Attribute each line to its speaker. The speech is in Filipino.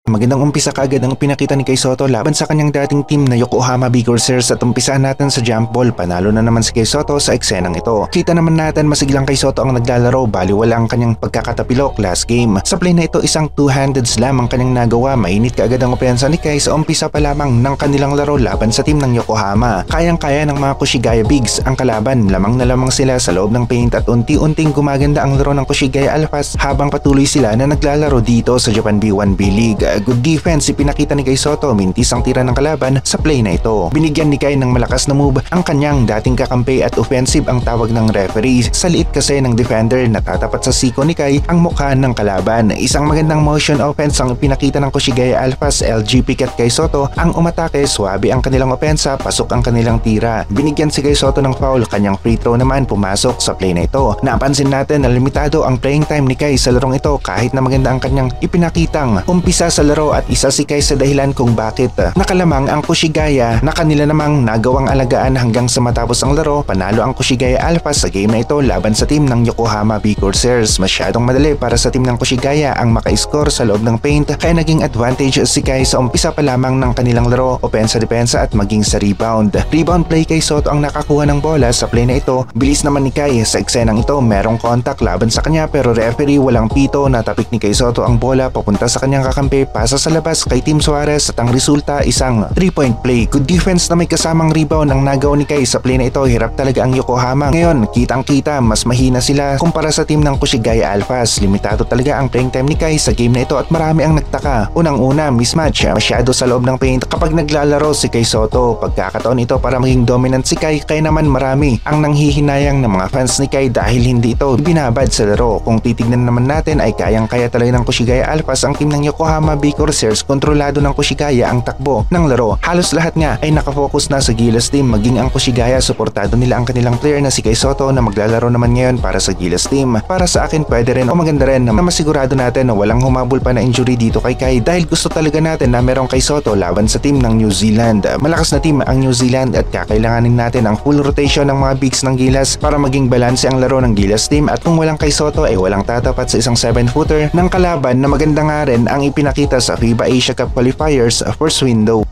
Speaker 1: Magandang umpisa kaagad ang pinakita ni Kai Sotto laban sa kanyang dating team na Yokohama B-Corsairs at umpisahan natin sa jump ball. Panalo na naman si Kai Sotto sa eksenang ito. Kita naman natin masiglang Kai Sotto ang naglalaro, baliwala ang kanyang pagkakatapilok last game. Sa play na ito isang two-handed slam ang kanyang nagawa. Mainit kaagad ang opensa ni Kai sa umpisa pa lamang ng kanilang laro laban sa team ng Yokohama. Kayang-kaya ng mga Koshigaya Bigs ang kalaban, lamang na lamang sila sa loob ng paint at unti-unting gumaganda ang laro ng Koshigaya Alphas habang patuloy sila na naglalaro dito sa Japan B1 B-League. Good defense ipinakita ni Kai Sotto, mintis ang tira ng kalaban sa play na ito. Binigyan ni Kai ng malakas na move ang kanyang dating kakampi at offensive ang tawag ng referee. Sa liit kasi ng defender na tatapat sa siko ni Kai ang mukha ng kalaban. Isang magandang motion offense ang ipinakita ng Koshigaya Alphas. LG Picat Kai Sotto ang umatake, swabe ang kanilang opensa, pasok ang kanilang tira. Binigyan si Kai Sotto ng foul, kanyang free throw naman pumasok sa play na ito. Napansin natin na limitado ang playing time ni Kai sa larong ito kahit na maganda ang kanyang ipinakitang umpisa sa laro at isa si Kai sa dahilan kung bakit nakalamang ang Koshigaya na kanila namang nagawang alagaan hanggang sa matapos ang laro. Panalo ang Koshigaya Alphas sa game na ito laban sa team ng Yokohama B-Corsairs. Masyadong madali para sa team ng Koshigaya ang maka-score sa loob ng paint kaya naging advantage si Kai sa umpisa pa lamang ng kanilang laro, opensa-depensa at maging sa rebound. Rebound play Kai Sotto ang nakakuha ng bola sa play na ito. Bilis naman ni Kai sa eksenang ito, merong contact laban sa kanya pero referee walang pito. Natapik ni Kai Sotto ang bola papunta sa kanyang kakampi, pasa sa labas kay Team Suarez at ang resulta isang 3-point play. Good defense na may kasamang rebound ang nagawa ni Kai sa play na ito. Hirap talaga ang Yokohama. Ngayon, kitang-kita mas mahina sila kumpara sa team ng Koshigaya Alphas. Limitado talaga ang playing time ni Kai sa game na ito at marami ang nagtaka. Unang-una, mismatch masyado sa loob ng paint kapag naglalaro si Kai Sotto. Pagkakataon ito para maging dominant si Kai, kaya naman marami ang nanghihinayang ng mga fans ni Kai dahil hindi ito binabad sa laro. Kung titignan naman natin ay kayang-kaya talaga ng Koshigaya Alphas ang team ng Yokohama B-Corsairs. Kontrolado ng Koshigaya ang takbo ng laro. Halos lahat nga ay nakafocus na sa Gilas team, maging ang Koshigaya suportado nila ang kanilang player na si Kai Sotto na maglalaro naman ngayon para sa Gilas team. Para sa akin pwede rin o maganda rin na masigurado natin na walang humabol pa na injury dito kay Kai dahil gusto talaga natin na merong Kai Sotto laban sa team ng New Zealand. Malakas na team ang New Zealand at kakailanganin natin ang full rotation ng mga bigs ng Gilas para maging balanse ang laro ng Gilas team at kung walang Kai Sotto ay walang tatapat sa isang 7-footer ng kalaban na maganda nga rin ang ipinakita sa FIBA Asia Cup Qualifiers first window.